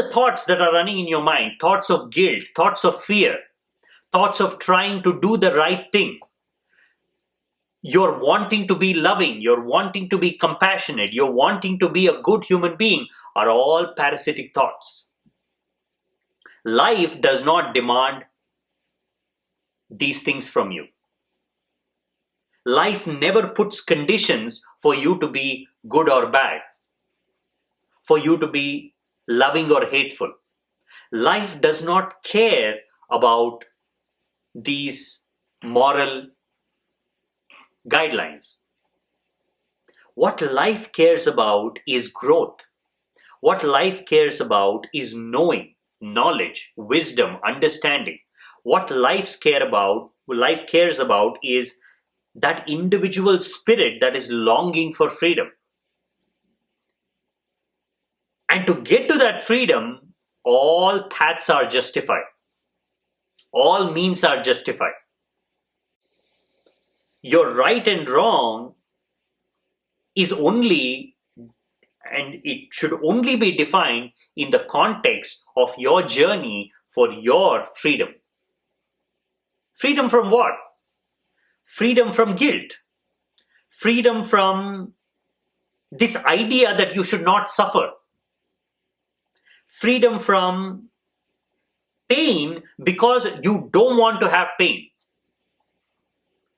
the thoughts that are running in your mind, thoughts of guilt, thoughts of fear, thoughts of trying to do the right thing, you're wanting to be loving, you're wanting to be compassionate, you're wanting to be a good human being, are all parasitic thoughts. Life does not demand these things from you. Life never puts conditions for you to be good or bad, for you to be loving or hateful. Life does not care about these moral guidelines. What life cares about is growth. What life cares about is knowing, knowledge, wisdom, understanding. What life cares about is that individual spirit that is longing for freedom. And to get to that freedom, all paths are justified. All means are justified. Your right and wrong is only, and it should only be defined in the context of your journey for your freedom. Freedom from what? Freedom from guilt. Freedom from this idea that you should not suffer. Freedom from pain because you don't want to have pain.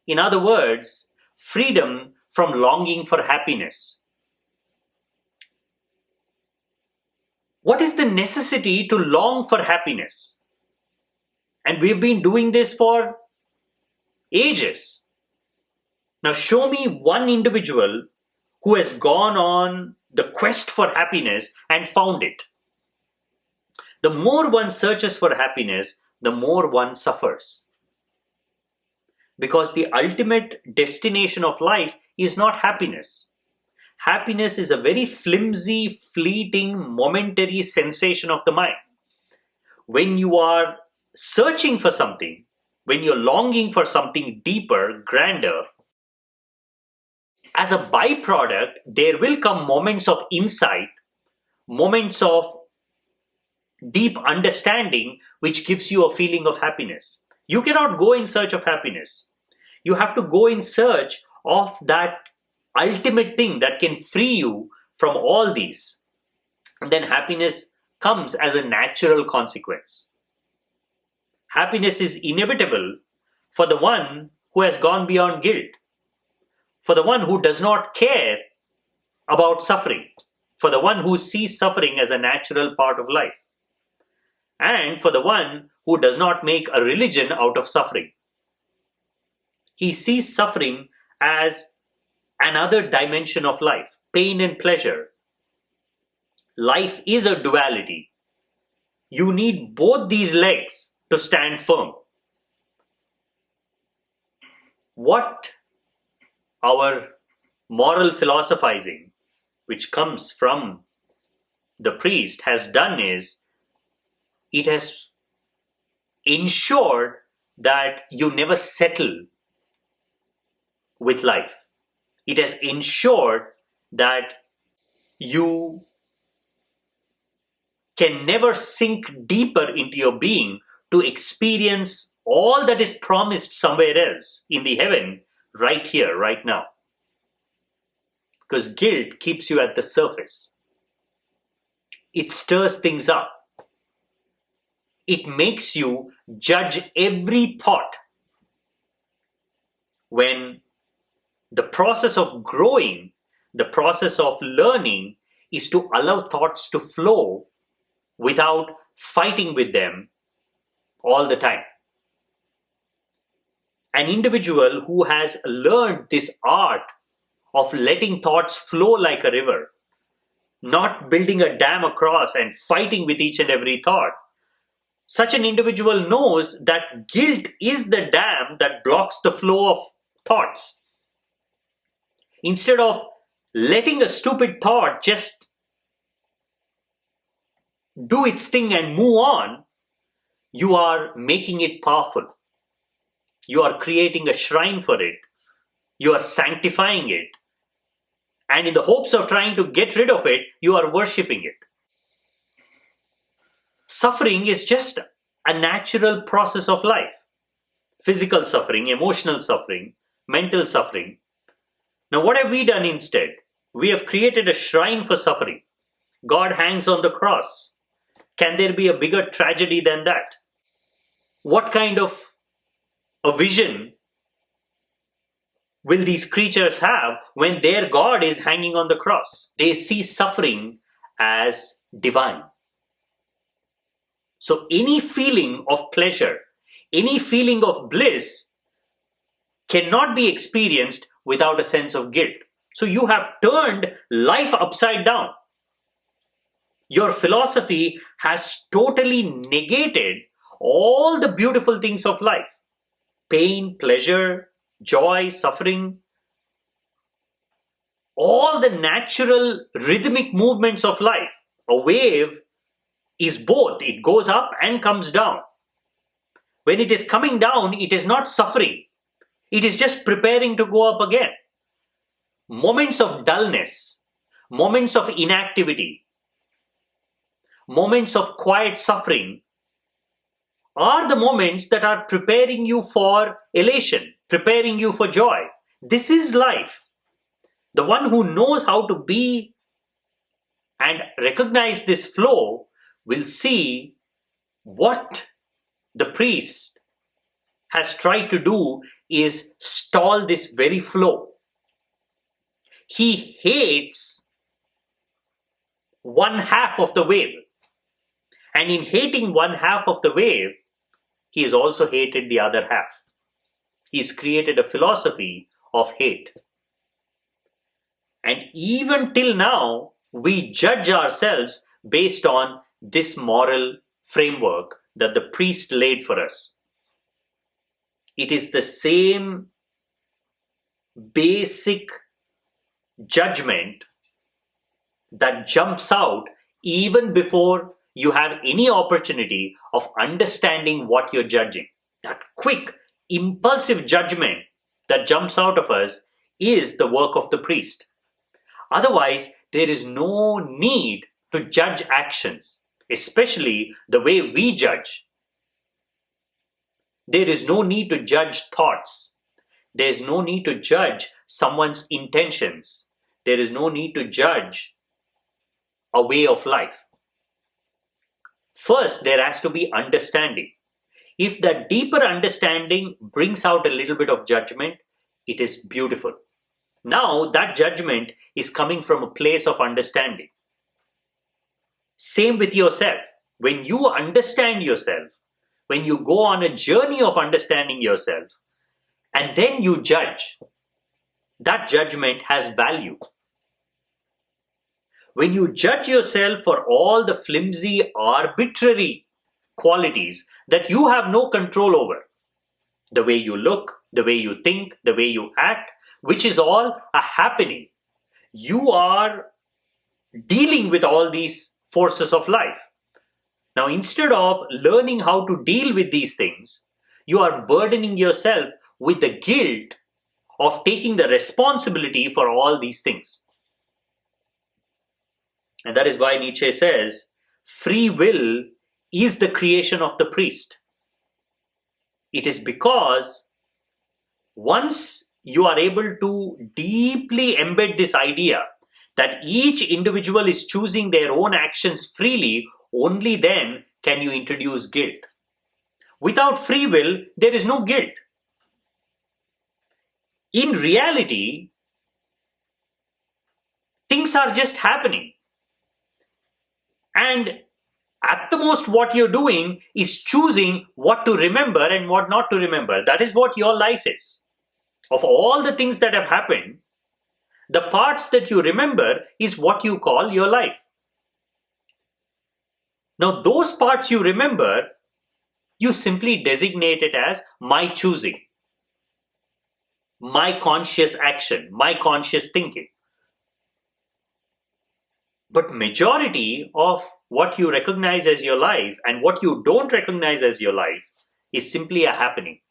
In other words, freedom from longing for happiness. What is the necessity to long for happiness? And we've been doing this for ages. Now show me one individual who has gone on the quest for happiness and found it. The more one searches for happiness, the more one suffers. Because the ultimate destination of life is not happiness. Happiness is a very flimsy, fleeting, momentary sensation of the mind. When you are searching for something, when you're longing for something deeper, grander, as a byproduct, there will come moments of insight, moments of deep understanding, which gives you a feeling of happiness. You cannot go in search of happiness. You have to go in search of that ultimate thing that can free you from all these. And then happiness comes as a natural consequence. Happiness is inevitable for the one who has gone beyond guilt, for the one who does not care about suffering, for the one who sees suffering as a natural part of life, and for the one who does not make a religion out of suffering. He sees suffering as another dimension of life, pain and pleasure. Life is a duality. You need both these legs to stand firm. What our moral philosophizing, which comes from the priest, has done is it has ensured that you never settle with life. It has ensured that you can never sink deeper into your being to experience all that is promised somewhere else in the heaven, right here, right now. Because guilt keeps you at the surface. It stirs things up. It makes you judge every thought. When the process of growing, the process of learning is to allow thoughts to flow without fighting with them all the time. An individual who has learned this art of letting thoughts flow like a river, not building a dam across and fighting with each and every thought, such an individual knows that guilt is the dam that blocks the flow of thoughts. Instead of letting a stupid thought just do its thing and move on, you are making it powerful. You are creating a shrine for it. You are sanctifying it. And in the hopes of trying to get rid of it, you are worshipping it. Suffering is just a natural process of life. Physical suffering, emotional suffering, mental suffering. Now, what have we done instead? We have created a shrine for suffering. God hangs on the cross. Can there be a bigger tragedy than that? What kind of a vision will these creatures have when their God is hanging on the cross? They see suffering as divine. So any feeling of pleasure, any feeling of bliss cannot be experienced without a sense of guilt. So you have turned life upside down. Your philosophy has totally negated all the beautiful things of life. Pain, pleasure, joy, suffering, all the natural rhythmic movements of life. A wave is both. It goes up and comes down. When it is coming down, it is not suffering. It is just preparing to go up again. Moments of dullness, moments of inactivity, moments of quiet suffering are the moments that are preparing you for elation, preparing you for joy. This is life. The one who knows how to be and recognize this flow will see what the priest has tried to do is stall this very flow. He hates one half of the wave. And in hating one half of the wave, he has also hated the other half. He's created a philosophy of hate. And even till now, we judge ourselves based on this moral framework that the priest laid for us. It is the same basic judgment that jumps out even before you have any opportunity of understanding what you're judging. That quick, impulsive judgment that jumps out of us is the work of the priest. Otherwise, there is no need to judge actions, especially the way we judge. There is no need to judge thoughts. There is no need to judge someone's intentions. There is no need to judge a way of life. First, there has to be understanding. If that deeper understanding brings out a little bit of judgment, it is beautiful. Now, that judgment is coming from a place of understanding. Same with yourself. When you understand yourself, when you go on a journey of understanding yourself, and then you judge, that judgment has value. When you judge yourself for all the flimsy, arbitrary qualities that you have no control over, the way you look, the way you think, the way you act, which is all a happening, you are dealing with all these forces of life. Now, instead of learning how to deal with these things, you are burdening yourself with the guilt of taking the responsibility for all these things. And that is why Nietzsche says, free will is the creation of the priest. It is because once you are able to deeply embed this idea that each individual is choosing their own actions freely, only then can you introduce guilt. Without free will, there is no guilt. In reality, things are just happening. And at the most, what you're doing is choosing what to remember and what not to remember. That is what your life is. Of all the things that have happened, the parts that you remember is what you call your life. Now, those parts you remember, you simply designate it as my choosing, my conscious action, my conscious thinking. But majority of what you recognize as your life and what you don't recognize as your life is simply a happening.